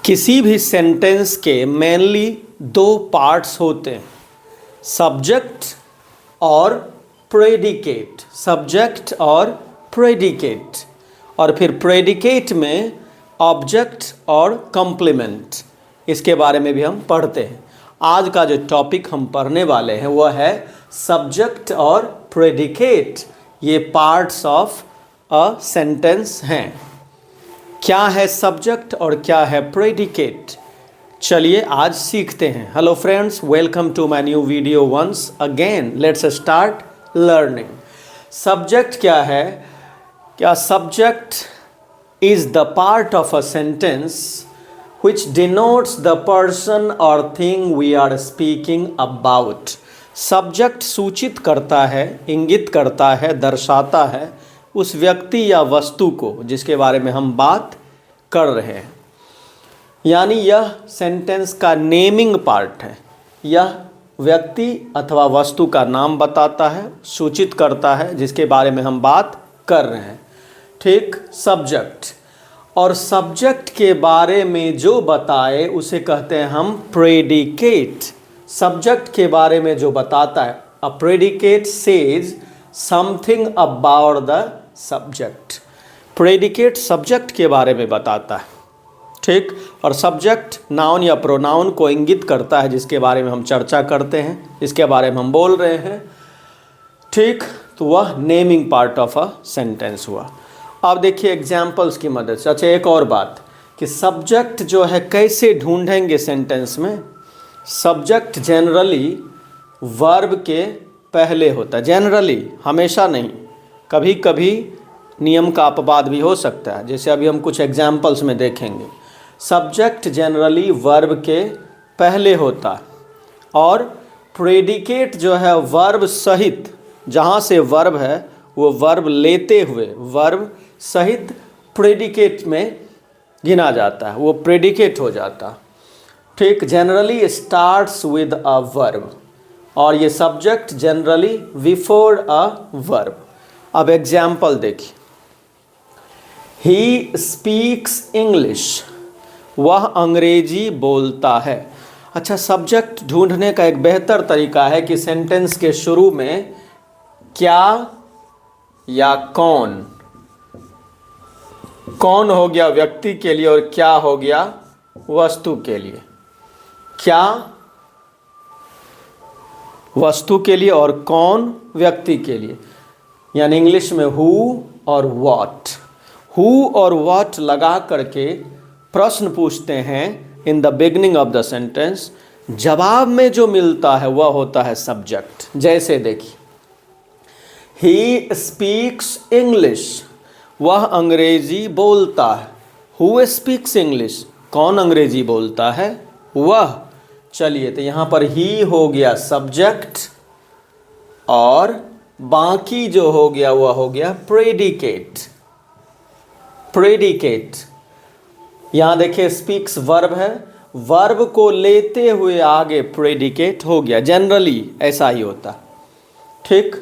किसी भी सेंटेंस के मेनली दो पार्ट्स होते हैं, सब्जेक्ट और प्रेडिकेट। सब्जेक्ट और प्रेडिकेट, और फिर प्रेडिकेट में ऑब्जेक्ट और कॉम्प्लीमेंट। इसके बारे में भी हम पढ़ते हैं। आज का जो टॉपिक हम पढ़ने वाले हैं वह है सब्जेक्ट और प्रेडिकेट। ये पार्ट्स ऑफ अ सेंटेंस हैं। क्या है सब्जेक्ट और क्या है प्रेडिकेट, चलिए आज सीखते हैं। Hello friends, welcome to my new video once again. Let's start learning. Subject क्या है? क्या subject is the part of a sentence which denotes the person or thing we are speaking about। Subject सूचित करता है, इंगित करता है, दर्शाता है उस व्यक्ति या वस्तु को जिसके बारे में हम बात कर रहे हैं। यानी यह सेंटेंस का नेमिंग पार्ट है। यह व्यक्ति अथवा वस्तु का नाम बताता है, सूचित करता है जिसके बारे में हम बात कर रहे हैं। ठीक, सब्जेक्ट। और सब्जेक्ट के बारे में जो बताए उसे कहते हैं हम प्रेडिकेट। सब्जेक्ट के बारे में जो बताता है, a predicate says something about the subject. Predicate subject के बारे में बताता है। ठीक, और सब्जेक्ट नाउन या प्रोनाउन को इंगित करता है जिसके बारे में हम चर्चा करते हैं, इसके बारे में हम बोल रहे हैं। ठीक, तो वह naming part of a sentence हुआ। अब देखिए एग्जाम्पल्स की मदद से। अच्छा, एक और बात कि सब्जेक्ट जो है कैसे ढूंढेंगे सेंटेंस में। सब्जेक्ट जनरली वर्ब के पहले होता है। जनरली, हमेशा नहीं, कभी कभी नियम का अपवाद भी हो सकता है, जैसे अभी हम कुछ एग्जाम्पल्स में देखेंगे। सब्जेक्ट जनरली वर्ब के पहले होता है और प्रेडिकेट जो है वर्ब सहित, जहाँ से वर्ब है वो वर्ब लेते हुए वर्ब सहित प्रेडिकेट में गिना जाता है, वो प्रेडिकेट हो जाता है। ठीक, generally starts with a verb, और ये subject generally before a verb. अब एग्जाम्पल देखिए। ही स्पीक्स इंग्लिश, वह अंग्रेजी बोलता है। अच्छा, सब्जेक्ट ढूंढने का एक बेहतर तरीका है कि सेंटेंस के शुरू में क्या या कौन हो गया व्यक्ति के लिए और क्या हो गया वस्तु के लिए। क्या वस्तु के लिए और कौन व्यक्ति के लिए। यानी इंग्लिश में हु और व्हाट। हु और व्हाट लगा करके प्रश्न पूछते हैं in the beginning of the sentence. जवाब में जो मिलता है वह होता है सब्जेक्ट। जैसे देखिए, ही स्पीक्स इंग्लिश, वह अंग्रेजी बोलता है। हु स्पीक्स इंग्लिश, कौन अंग्रेजी बोलता है, वह। चलिए, तो यहाँ पर ही हो गया सब्जेक्ट और बाकी जो हो गया वह हो गया प्रेडिकेट। प्रेडिकेट, यहाँ देखिए स्पीक्स वर्ब है, वर्ब को लेते हुए आगे प्रेडिकेट हो गया। जनरली ऐसा ही होता। ठीक,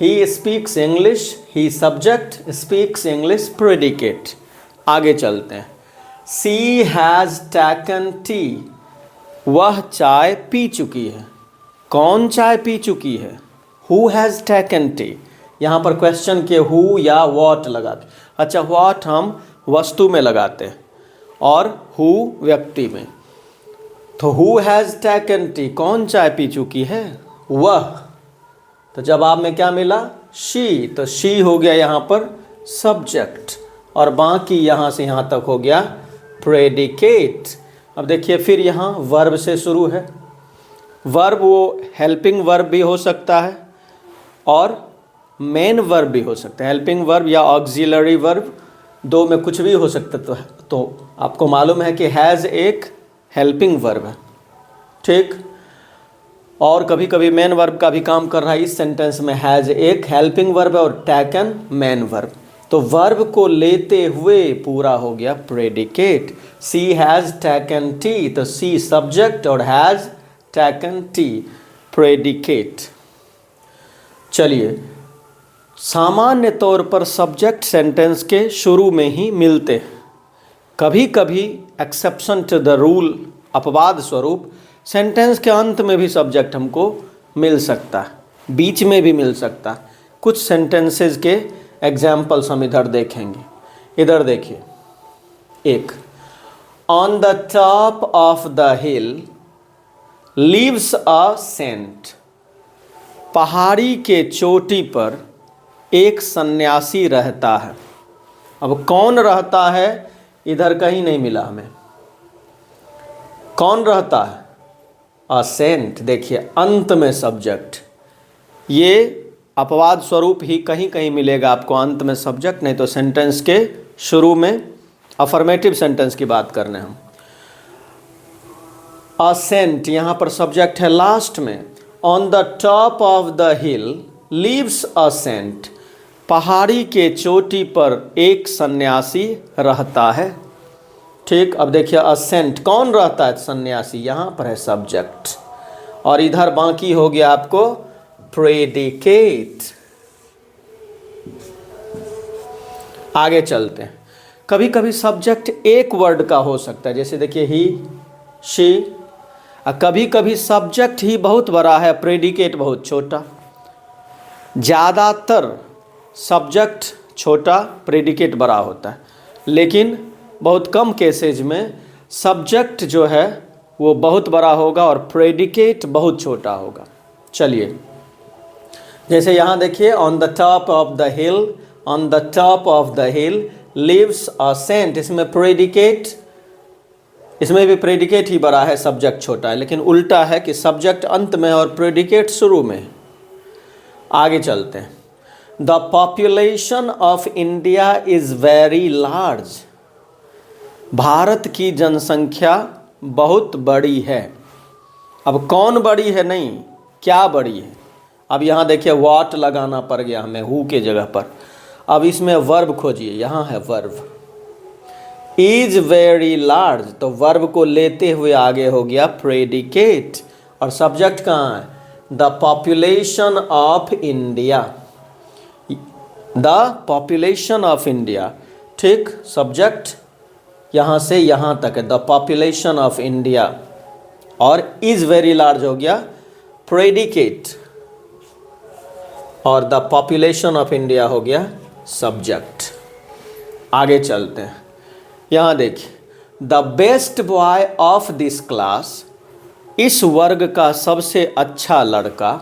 he speaks English, he subject, speaks English predicate. आगे चलते हैं। सी हैज़ टेकन टी, वह चाय पी चुकी है। कौन चाय पी चुकी है? Who has taken T. यहाँ पर क्वेश्चन के हु या व्हाट लगाते। अच्छा, व्हाट हम वस्तु में लगाते हैं और हु व्यक्ति में। तो हु हैज़ टेकन टी, कौन चाय पी चुकी है, वह। तो जवाब में क्या मिला? शी। तो शी हो गया यहाँ पर सब्जेक्ट और बाकी यहाँ से यहाँ तक हो गया प्रेडिकेट। अब देखिए फिर यहाँ वर्ब से शुरू है। वर्ब वो हेल्पिंग वर्ब भी हो सकता है और मेन वर्ब भी हो सकता है। हेल्पिंग वर्ब या ऑक्सिलरी वर्ब, दो में कुछ भी हो सकता है। तो आपको मालूम है कि हैज़ एक हेल्पिंग वर्ब है। ठीक, और कभी कभी मेन वर्ब का भी काम कर रहा है। इस सेंटेंस में हैज़ एक हेल्पिंग वर्ब है और टेकन मेन वर्ब। तो वर्ब को लेते हुए पूरा हो गया predicate. She has taken tea, तो सी सब्जेक्ट और हैज़ टेकन टी प्रेडिकेट। चलिए, सामान्य तौर पर सब्जेक्ट सेंटेंस के शुरू में ही मिलते हैं। कभी कभी एक्सेप्शन टू द रूल, अपवाद स्वरूप सेंटेंस के अंत में भी सब्जेक्ट हमको मिल सकता है, बीच में भी मिल सकता है। कुछ सेंटेंसेस के एग्जाम्पल्स हम इधर देखेंगे। इधर देखिए, एक, on the top of the hill lives a saint. पहाड़ी के चोटी पर एक सन्यासी रहता है। अब कौन रहता है इधर कहीं नहीं मिला हमें। कौन रहता है? A saint. देखिए अंत में सब्जेक्ट, ये अपवाद स्वरूप ही कहीं कहीं मिलेगा आपको अंत में सब्जेक्ट, नहीं तो सेंटेंस के शुरू में अफर्मेटिव सेंटेंस की बात करने हम। अ सेंट यहाँ पर सब्जेक्ट है लास्ट में। On the top of the hill lives a saint. पहाड़ी के चोटी पर एक सन्यासी रहता है। ठीक, अब देखिए असेंट, कौन रहता है? सन्यासी। यहाँ पर है सब्जेक्ट, और इधर बाकी हो गया आपको प्रेडिकेट। आगे चलते हैं। कभी कभी सब्जेक्ट एक वर्ड का हो सकता है, जैसे देखिए ही, शी। कभी कभी सब्जेक्ट ही बहुत बड़ा है, प्रेडिकेट बहुत छोटा। ज़्यादातर सब्जेक्ट छोटा, प्रेडिकेट बड़ा होता है, लेकिन बहुत कम केसेज में सब्जेक्ट जो है वो बहुत बड़ा होगा और प्रेडिकेट बहुत छोटा होगा। चलिए, जैसे यहाँ देखिए, on the top of the hill, on the top of the hill lives a saint. इसमें प्रेडिकेट, इसमें भी प्रेडिकेट ही बड़ा है, सब्जेक्ट छोटा है, लेकिन उल्टा है कि सब्जेक्ट अंत में और प्रेडिकेट शुरू में। आगे चलते हैं। The population of India is very large. Bharat की जनसंख्या बहुत बड़ी है। अब कौन बड़ी है नहीं, क्या बड़ी है। अब यहाँ देखिए व्हाट लगाना पड़ गया हमें हु के जगह पर। अब इसमें वर्ब खोजिए, यहाँ है वर्ब, इज वेरी लार्ज, तो वर्ब को लेते हुए आगे हो गया प्रेडिकेट, और सब्जेक्ट कहाँ है? The population of India, the population of India. ठीक, सब्जेक्ट यहाँ से यहाँ तक है, द पॉपुलेशन ऑफ इंडिया, और इज वेरी लार्ज हो गया प्रेडिकेट, और द पॉपुलेशन ऑफ इंडिया हो गया सब्जेक्ट। आगे चलते हैं। यहाँ देखिए, the best boy of this class, इस वर्ग का सबसे अच्छा लड़का,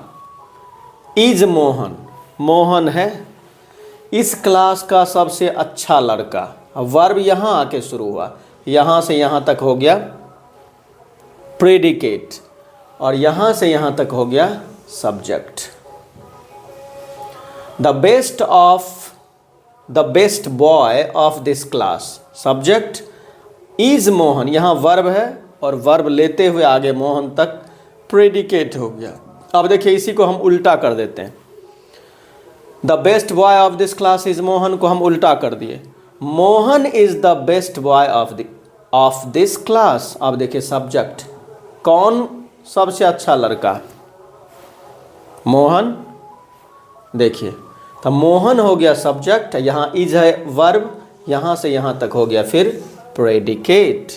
इज मोहन, मोहन है इस क्लास का सबसे अच्छा लड़का। वर्ब यहाँ आके शुरू हुआ, यहाँ से यहाँ तक हो गया प्रेडिकेट, और यहाँ से यहाँ तक हो गया subject. The best boy of this class, subject is Mohan, यहाँ वर्ब है और वर्ब लेते हुए आगे मोहन तक प्रेडिकेट हो गया। अब देखिए इसी को हम उल्टा कर देते हैं। The best boy of this class is Mohan को हम उल्टा कर दिए, Mohan is the best boy of this class. अब देखिए सब्जेक्ट, कौन सबसे अच्छा लड़का? मोहन। देखिए तो मोहन हो गया सब्जेक्ट, यहाँ इज है वर्ब, यहाँ से यहाँ तक हो गया फिर प्रेडिकेट,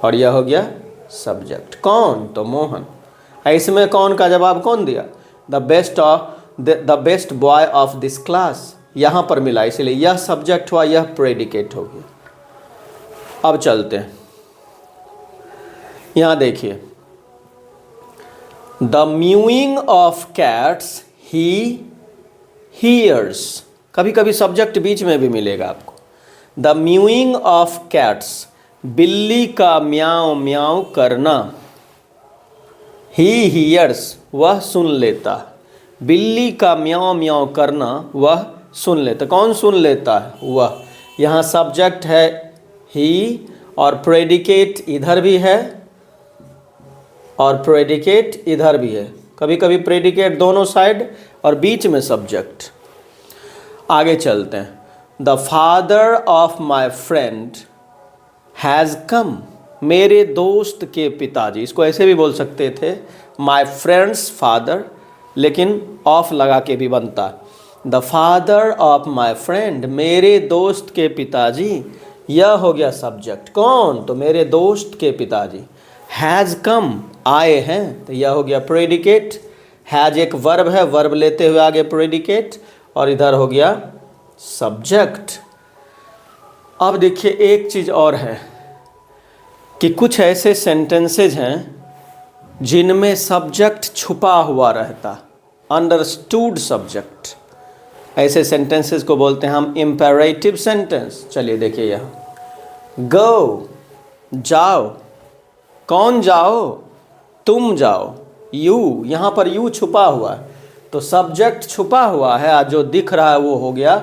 और यह हो गया सब्जेक्ट। कौन? तो मोहन। इसमें कौन का जवाब कौन दिया? The best boy of this class, यहाँ पर मिला, इसलिए यह सब्जेक्ट हुआ, यह प्रेडिकेट हो गया। अब चलते हैं, यहाँ देखिए, the mowing of cats he hears. कभी कभी सब्जेक्ट बीच में भी मिलेगा आपको। द म्यूइंग ऑफ कैट्स, बिल्ली का म्याऊं म्याऊं करना, ही हियर्स, वह सुन लेता। बिल्ली का म्याऊं म्याऊं करना वह सुन लेता। कौन सुन लेता है? वह। यहाँ सब्जेक्ट है ही, और प्रेडिकेट इधर भी है और प्रेडिकेट इधर भी है। कभी कभी प्रेडिकेट दोनों साइड और बीच में सब्जेक्ट। आगे चलते हैं। The father of my friend has come, मेरे दोस्त के पिताजी। इसको ऐसे भी बोल सकते थे, माई फ्रेंड्स फादर, लेकिन ऑफ लगा के भी बनता। The father of my friend, मेरे दोस्त के पिताजी यह हो गया सब्जेक्ट। कौन? तो मेरे दोस्त के पिताजी। हैज़ कम, आए हैं, तो यह हो गया प्रेडिकेट। हैज एक वर्ब है, वर्ब लेते हुए आगे प्रेडिकेट, और इधर हो गया सब्जेक्ट। अब देखिए एक चीज़ और है कि कुछ ऐसे सेंटेंसेज हैं जिनमें सब्जेक्ट छुपा हुआ रहता, अंडरस्टूड सब्जेक्ट। ऐसे सेंटेंसेस को बोलते हैं हम इम्पेरेटिव सेंटेंस। चलिए देखिए यहाँ, गो, जाओ, कौन जाओ, तुम जाओ, यू, यहाँ पर यू छुपा हुआ है, तो सब्जेक्ट छुपा हुआ है, आज जो दिख रहा है वो हो गया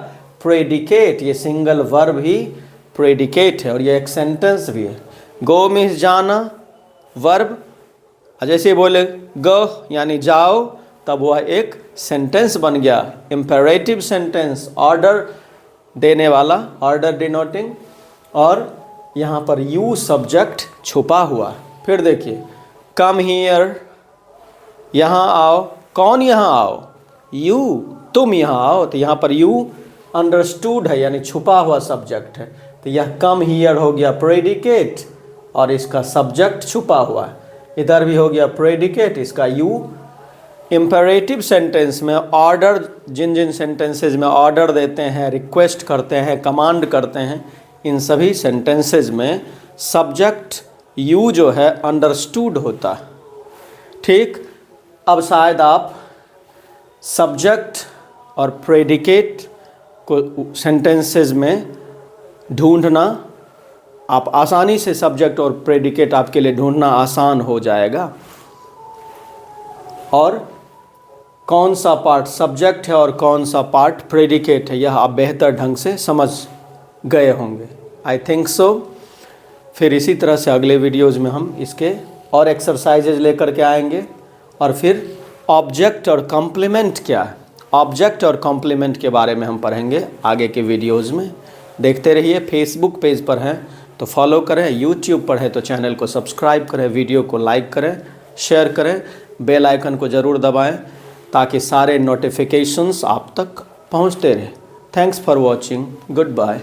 प्रेडिकेट। ये सिंगल वर्ब ही प्रेडिकेट है और ये एक सेंटेंस भी है। गो मीन्स जाना, वर्ब, जैसे बोले गो यानी जाओ, तब वह एक सेंटेंस बन गया, इम्पेरेटिव सेंटेंस, ऑर्डर देने वाला, ऑर्डर डिनोटिंग। और यहाँ पर यू सब्जेक्ट छुपा हुआ। फिर देखिए, कम हियर, यहाँ आओ, कौन यहाँ आओ, यू, तुम यहाँ आओ, तो यहाँ पर यू अंडरस्टूड है यानी छुपा हुआ सब्जेक्ट है, तो यह कम हियर हो गया प्रेडिकेट और इसका सब्जेक्ट छुपा हुआ है। इधर भी हो गया प्रेडिकेट, इसका यू। इम्पेरेटिव सेंटेंस में ऑर्डर, जिन जिन सेंटेंसेज में ऑर्डर देते हैं, रिक्वेस्ट करते हैं, कमांड करते हैं, इन सभी सेंटेंसेज में सब्जेक्ट यू जो है अंडरस्टूड होता है। ठीक, अब शायद आप सब्जेक्ट और प्रेडिकेट को सेंटेंसेज में ढूंढना, आप आसानी से सब्जेक्ट और प्रेडिकेट आपके लिए ढूंढना आसान हो जाएगा, और कौन सा पार्ट सब्जेक्ट है और कौन सा पार्ट प्रेडिकेट है यह आप बेहतर ढंग से समझ गए होंगे। I think so. फिर इसी तरह से अगले वीडियोज़ में हम इसके और एक्सरसाइजेज लेकर के आएंगे, और फिर ऑब्जेक्ट और कॉम्प्लीमेंट क्या है, ऑब्जेक्ट और कॉम्प्लीमेंट के बारे में हम पढ़ेंगे आगे के वीडियोज़ में। देखते रहिए। फेसबुक पेज पर हैं तो फॉलो करें, यूट्यूब पर है तो चैनल को सब्सक्राइब करें, वीडियो को लाइक करें, शेयर करें, बेल आइकन को ज़रूर दबाएं ताकि सारे नोटिफिकेशंस आप तक पहुंचते रहें। Thanks for watching, good bye.